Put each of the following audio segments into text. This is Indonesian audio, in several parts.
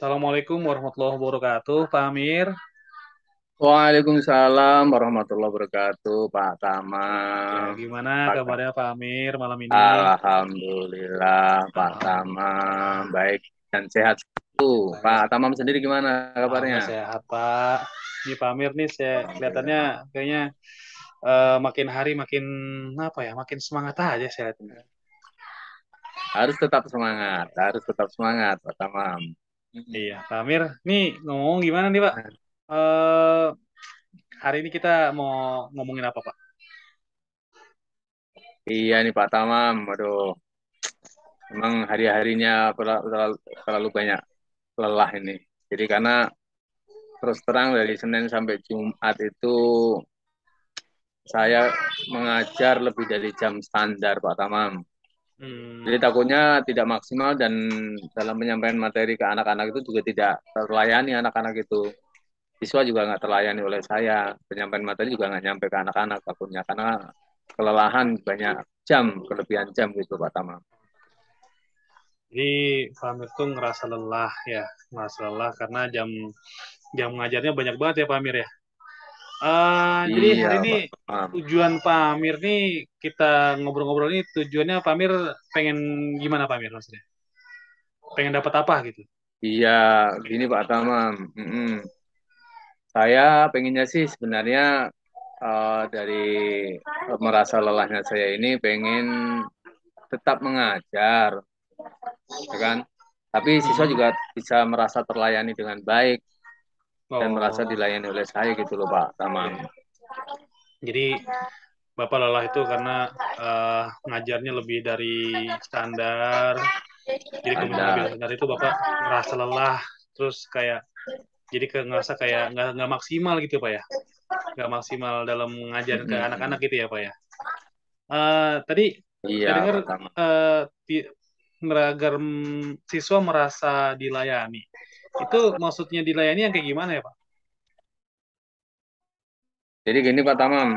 Assalamualaikum warahmatullahi wabarakatuh, Pak Amir. Waalaikumsalam warahmatullahi wabarakatuh, Pak Ya, Tamam. gimana Pak kabarnya Pak Amir malam ini? Alhamdulillah, Pak Tamam Alhamdulillah. baik dan sehat. Tuh, Baik. Pak Tamam sendiri gimana Alhamdulillah kabarnya? sehat, Pak. Ini Pak Amir nih, saya kelihatannya Alhamdulillah. kayaknya makin hari makin apa ya, makin semangat aja saya lihat ini. Harus tetap semangat, Pak Tamam. Iya, Pak Amir. Nih ngomong gimana nih, Pak? Eh Hari ini kita mau ngomongin apa, Pak? Iya nih Pak Tamam, aduh, memang hari-harinya terlalu banyak lelah ini. Jadi karena terus terang dari Senin sampai Jumat itu saya mengajar lebih dari jam standar, Pak Tamam. Jadi Hmm, takutnya tidak maksimal dan dalam penyampaian materi ke anak-anak itu juga tidak terlayani anak-anak itu. Siswa juga nggak terlayani oleh saya. Penyampaian materi juga nggak nyampe ke anak-anak takutnya karena kelelahan banyak jam, kelebihan jam gitu Pak Tama. jadi Pak Amir tuh ngerasa lelah ya, ngerasa lelah karena jam jam ngajarnya banyak banget ya Pak Amir ya. Jadi Iya hari ini Pak Tamam. tujuan Pak Amir nih kita ngobrol-ngobrol ini tujuannya Pak Amir pengen gimana Pak Amir maksudnya? Pengen dapat apa gitu? Iya, gini Pak Tamam. Saya pengennya sih sebenarnya dari merasa lelahnya saya ini pengen tetap mengajar, ya kan? Tapi siswa Hmm. juga bisa merasa terlayani dengan baik dan merasa Oh, dilayani oleh saya gitu loh Pak Tamam. iya. Jadi Bapak lelah itu karena ngajarnya lebih dari standar. Jadi kemudian lebih dari Ada. standar itu Bapak ngerasa lelah, terus kayak jadi ngerasa kayak nggak maksimal gitu Pak ya? Nggak maksimal dalam ngajarin ke anak-anak Mm-mm. gitu ya Pak ya? Tadi Iya saya dengar Pak Tamam. eh, ti- agar siswa merasa dilayani. Itu maksudnya dilayani yang kayak gimana ya Pak? Jadi gini Pak Tamam,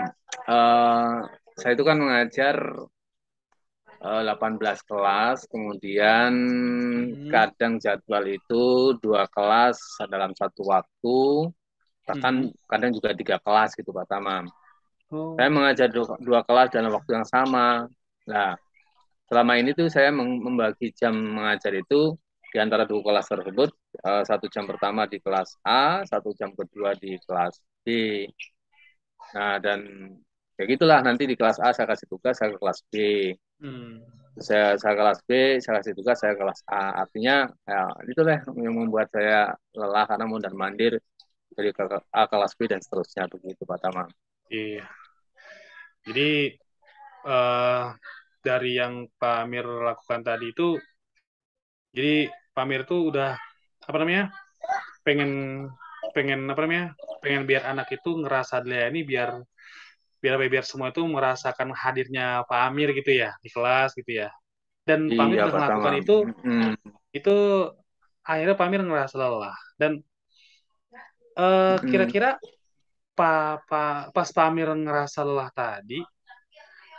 eh, saya itu kan mengajar 18 kelas, kemudian Hmm, kadang jadwal itu dua kelas dalam satu waktu, bahkan hmm. kadang juga tiga kelas gitu Pak Tamam. Saya Oh, mengajar dua kelas dalam waktu yang sama. Nah, selama ini tuh saya membagi jam mengajar itu di antara dua kelas tersebut, satu jam pertama di kelas A, satu jam kedua di kelas B. Nah, dan ya gitulah nanti di kelas A saya kasih tugas, saya ke kelas B. hmm. Saya kelas B, saya kasih tugas, saya kelas A. Artinya ya itu deh yang membuat saya lelah karena mondar mandir dari ke A kelas B dan seterusnya begitu Pak Tama. Iya. Jadi eh, dari yang Pak Amir lakukan tadi itu, jadi Pak Amir tuh udah apa namanya? Pengen pengen apa namanya? Pengen biar anak itu ngerasa dilayani biar biar apa ya, biar semua itu merasakan hadirnya Pak Amir gitu ya di kelas gitu ya. Dan Pak Amir Iya udah Pak Tama. melakukan itu akhirnya Pak Amir ngerasa lelah. Dan kira-kira pas Pak Amir ngerasa lelah tadi,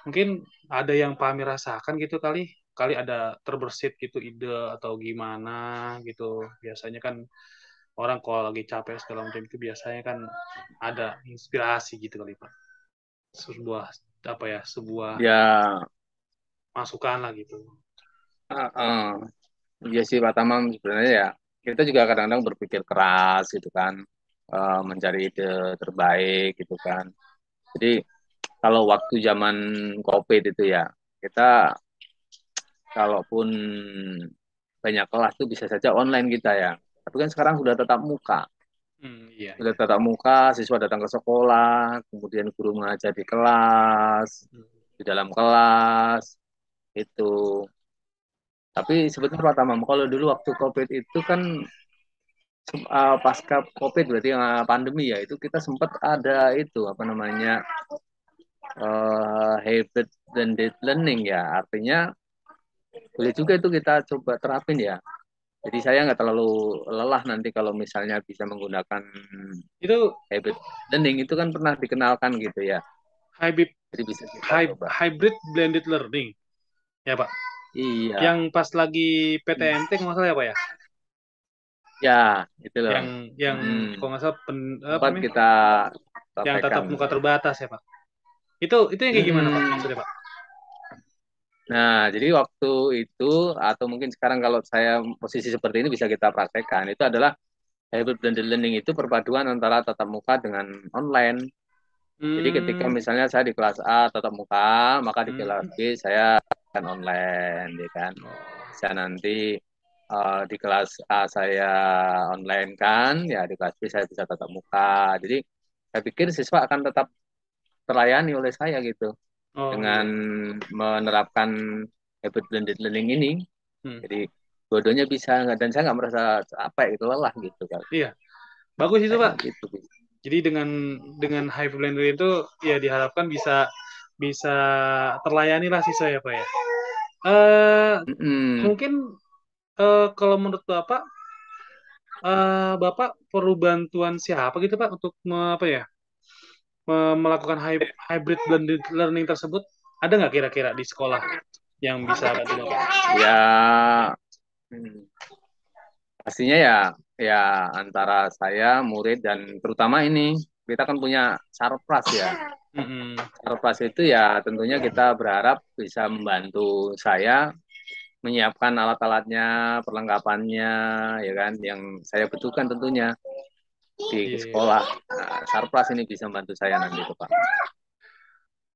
mungkin ada yang Pak Amir rasakan gitu kali, kali ada terbersit gitu ide atau gimana gitu. Biasanya kan orang kalau lagi capek segala macam itu biasanya kan ada inspirasi gitu kali Pak. Sebuah apa ya, sebuah Ya, masukan lah gitu. uh, uh, ya sih Pak Tamam sebenarnya ya kita juga kadang-kadang berpikir keras gitu kan, mencari ide terbaik gitu kan. Jadi kalau waktu zaman COVID itu ya kita kalaupun banyak kelas tuh bisa saja online kita ya. Tapi kan sekarang sudah tatap muka. Iya, Sudah iya. tatap muka, siswa datang ke sekolah, kemudian guru mengajar di kelas, Hmm. di dalam kelas, itu. Tapi sebetulnya Pak Tamam, kalau dulu waktu COVID itu kan pasca COVID berarti pandemi ya, itu kita sempat ada itu apa namanya hybrid blended learning ya. Artinya boleh juga itu kita coba terapin ya. Jadi saya nggak terlalu lelah nanti kalau misalnya bisa menggunakan Itu hybrid learning itu kan pernah dikenalkan gitu ya. hybrid Jadi bisa kita coba. hybrid blended learning ya Pak. Iya, Yang pas lagi PTMT nggak salah ya Pak ya? Ya, itu loh. yang Mm-mm. kalau nggak salah apa Sempat namanya? kita Yang tatap praktekkan. muka terbatas ya, Pak. Itu yang kayak gimana, Pak? Mm-mm. Maksudnya, Pak? Nah, jadi waktu itu atau mungkin sekarang kalau saya posisi seperti ini bisa kita praktekkan. Itu adalah hybrid blended learning itu perpaduan antara tatap muka dengan online. Jadi ketika Hmm, misalnya saya di kelas A tatap muka, maka di kelas hmm. B saya akan online, ya kan. Oh, Saya nanti di kelas A saya online kan, ya di kelas B saya bisa tatap muka. Jadi saya pikir siswa akan tetap terlayani oleh saya gitu oh dengan iya. menerapkan hybrid blended learning ini. Hmm. Jadi bodohnya bisa dan saya nggak merasa apa gitu lelah gitu kan. Iya, bagus itu, Pak. Kayaknya gitu. Jadi dengan high blender itu ya diharapkan bisa bisa terlayani lah siswa ya, Pak ya. Eh Mm-mm. mungkin kalau menurut Bapak Bapak perlu bantuan siapa gitu Pak untuk apa ya melakukan hybrid blended learning tersebut? Ada nggak kira-kira di sekolah yang bisa bantu Bapak? Ya, hmm, pastinya ya ya antara saya murid dan terutama ini kita kan punya sarpras ya. Mm-mm. Sarpras itu ya tentunya kita berharap bisa membantu saya menyiapkan alat-alatnya, perlengkapannya, ya kan, yang saya butuhkan tentunya di Iya, iya. sekolah. Nah, Sarpras ini bisa membantu saya nanti itu Pak.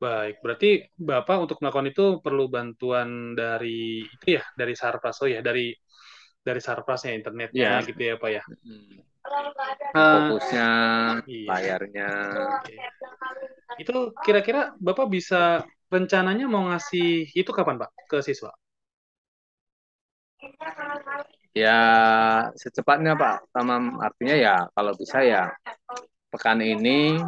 Baik, berarti Bapak untuk melakukan itu perlu bantuan dari itu ya, dari Sarpras. Oh ya, dari Sarprasnya internetnya Iya, gitu ya Pak ya. mm, Eh, fokusnya, iya, layarnya. iya. Itu kira-kira Bapak bisa rencananya mau ngasih itu kapan Pak ke siswa? Ya secepatnya Pak. Tamam artinya ya kalau bisa ya pekan ini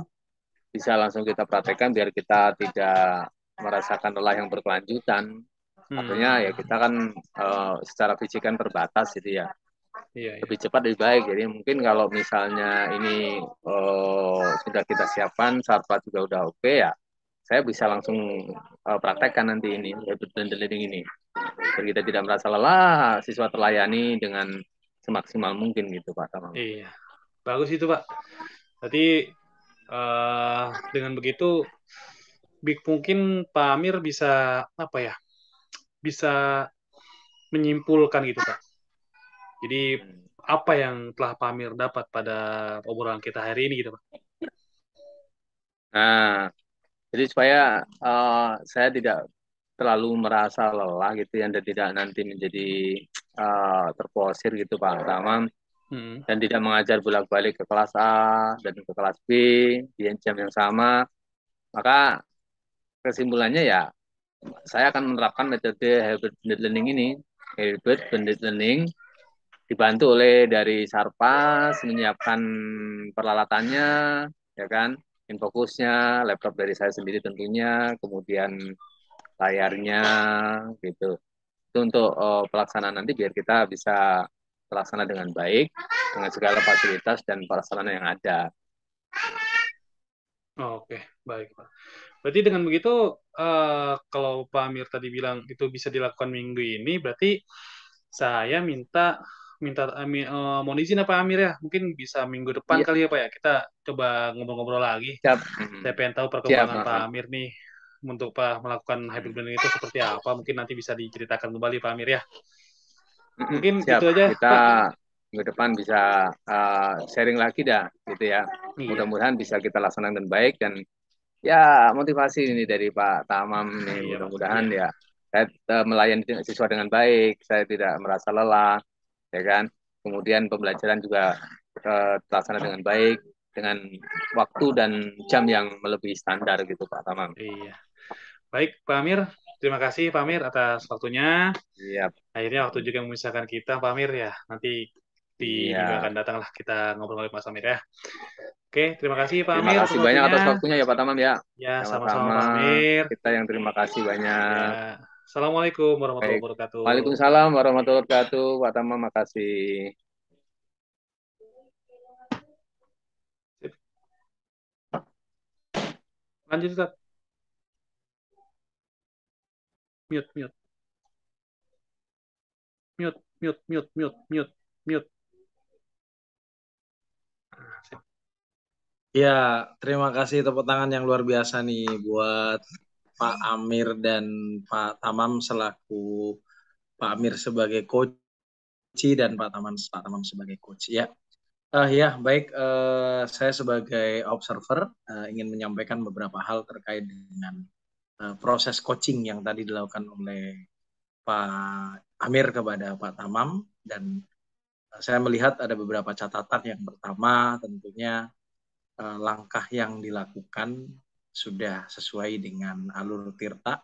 bisa langsung kita praktekkan biar kita tidak merasakan lelah yang berkelanjutan. Artinya ya Hmm, kita kan secara fisik kan terbatas gitu ya. iya, iya. Lebih cepat lebih baik. Jadi mungkin kalau misalnya ini sudah kita siapkan, Sarpa juga udah oke ya, saya bisa langsung praktekkan nanti ini, dan leading ini. Biar kita tidak merasa lelah, siswa terlayani dengan semaksimal mungkin gitu Pak Tamam. Iya, bagus itu Pak. Berarti dengan begitu mungkin Pak Amir bisa apa ya? Bisa menyimpulkan gitu Pak. Jadi apa yang telah Pak Amir dapat pada obrolan kita hari ini gitu Pak? Nah, jadi supaya saya tidak terlalu merasa lelah gitu ya, dan tidak nanti menjadi terforsir gitu Pak Tamam, Hmm. dan tidak mengajar bolak-balik ke kelas A dan ke kelas B di jam yang sama, maka kesimpulannya ya saya akan menerapkan metode hybrid blended learning ini. Hybrid blended learning dibantu oleh dari Sarpas menyiapkan peralatannya, ya kan, infokusnya, laptop dari saya sendiri tentunya, kemudian layarnya, gitu. Itu untuk pelaksanaan nanti biar kita bisa terlaksana dengan baik dengan segala fasilitas dan prasarana yang ada. Oke, baik Pak. Berarti dengan begitu kalau Pak Amir tadi bilang itu bisa dilakukan minggu ini, berarti saya minta minta mohon izin ya Pak Amir ya, mungkin bisa minggu depan Iya, kali ya Pak ya. Kita coba ngobrol-ngobrol lagi. siap. Saya pengen tahu Siap, perkembangan Pak Amir nih untuk Pak melakukan hybrid blending itu seperti apa. Mungkin nanti bisa diceritakan kembali Pak Amir ya. Mungkin Siap. itu aja Kita Pak. minggu depan bisa sharing lagi dah, gitu ya. Iya, Mudah-mudahan bisa kita laksanakan dengan baik dan ya motivasi ini dari Pak Tamam nih. iya Pak. Mudah-mudahan Iya, ya saya melayani siswa dengan baik, saya tidak merasa lelah, ya kan. Kemudian pembelajaran juga terlaksana dengan baik, dengan waktu dan jam yang melebihi standar gitu Pak Tamam. iya. Baik Pak Amir, terima kasih Pak Amir atas waktunya. Siap, Akhirnya waktu juga memisahkan kita, Pak Amir ya. Nanti di minggu akan siap. datang lah kita ngobrol sama Mas Amir ya. Oke, terima kasih Pak Terima Amir kasih atas banyak waktunya. atas waktunya ya Pak Tamam ya. Ya, sama-sama Sama-sama. Pak Amir. Kita yang terima kasih banyak. Ya, Assalamualaikum warahmatullahi Baik. wabarakatuh. Waalaikumsalam warahmatullahi wabarakatuh. Pak Tamam, makasih. Sip. Lanjut, Ustaz. Mute, mute, mute, mute, mute, mute, mute, mute. Ya, terima kasih tepuk tangan yang luar biasa nih buat Pak Amir dan Pak Tamam selaku Pak Amir sebagai coach dan Pak Tamam sebagai coach. Ya, ya baik. Saya sebagai observer ingin menyampaikan beberapa hal terkait dengan proses coaching yang tadi dilakukan oleh Pak Amir kepada Pak Tamam dan saya melihat ada beberapa catatan. Yang pertama tentunya langkah yang dilakukan sudah sesuai dengan alur Tirta,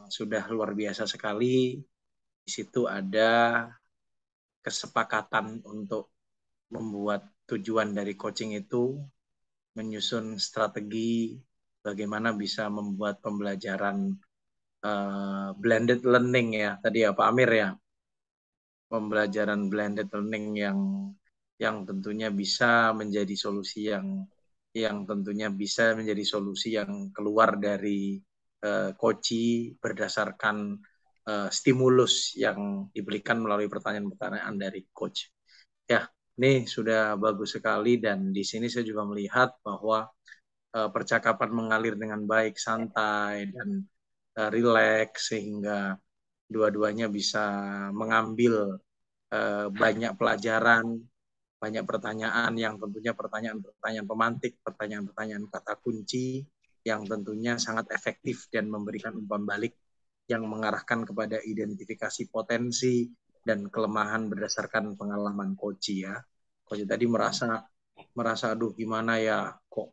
sudah luar biasa sekali. Di situ ada kesepakatan untuk membuat tujuan dari coaching itu, menyusun strategi bagaimana bisa membuat pembelajaran blended learning ya, tadi ya Pak Amir ya, pembelajaran blended learning yang tentunya bisa menjadi solusi yang tentunya bisa menjadi solusi yang keluar dari coaching berdasarkan stimulus yang diberikan melalui pertanyaan-pertanyaan dari coach. Ya, ini sudah bagus sekali dan di sini saya juga melihat bahwa percakapan mengalir dengan baik, santai dan rileks sehingga dua-duanya bisa mengambil banyak pelajaran, banyak pertanyaan yang tentunya pertanyaan-pertanyaan pemantik, pertanyaan-pertanyaan kata kunci yang tentunya sangat efektif dan memberikan umpan balik yang mengarahkan kepada identifikasi potensi dan kelemahan berdasarkan pengalaman coach ya. Coach tadi merasa aduh gimana ya kok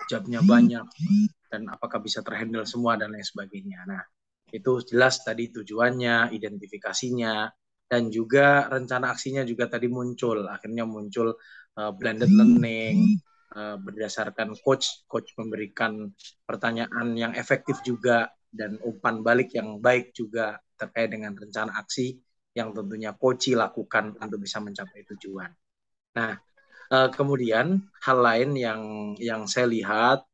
jobnya banyak dan apakah bisa terhandle semua dan lain sebagainya. Nah, itu jelas tadi tujuannya, identifikasinya, dan juga rencana aksinya juga tadi muncul. Akhirnya muncul blended learning, berdasarkan coach memberikan pertanyaan yang efektif juga, dan umpan balik yang baik juga terkait dengan rencana aksi yang tentunya coach lakukan untuk bisa mencapai tujuan. Nah, kemudian hal lain yang saya lihat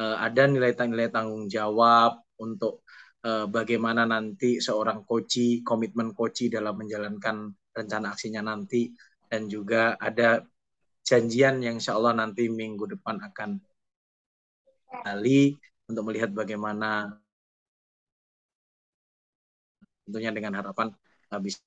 ada nilai-nilai tanggung jawab untuk bagaimana nanti seorang coach, komitmen coach dalam menjalankan rencana aksinya nanti, dan juga ada janjian yang insya Allah nanti minggu depan akan kembali untuk melihat bagaimana tentunya dengan harapan bisa.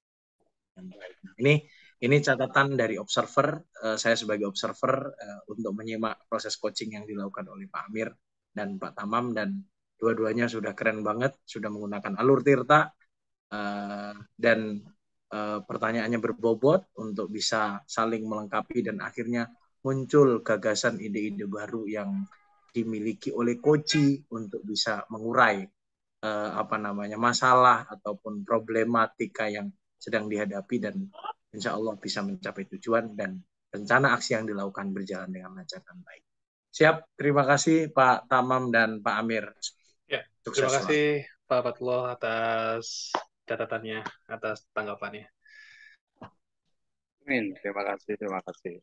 Ini catatan dari observer, saya sebagai observer untuk menyimak proses coaching yang dilakukan oleh Pak Amir dan Pak Tamam, dan dua-duanya sudah keren banget, sudah menggunakan alur Tirta dan pertanyaannya berbobot untuk bisa saling melengkapi dan akhirnya muncul gagasan ide-ide baru yang dimiliki oleh coach untuk bisa mengurai masalah ataupun problematika yang sedang dihadapi dan insya Allah bisa mencapai tujuan dan rencana aksi yang dilakukan berjalan dengan lancar dan baik. Siap, terima kasih Pak Tamam dan Pak Amir. Ya, Sukses terima selalu. kasih Pak Fatullah atas catatannya, atas tanggapannya. Amin. Terima kasih.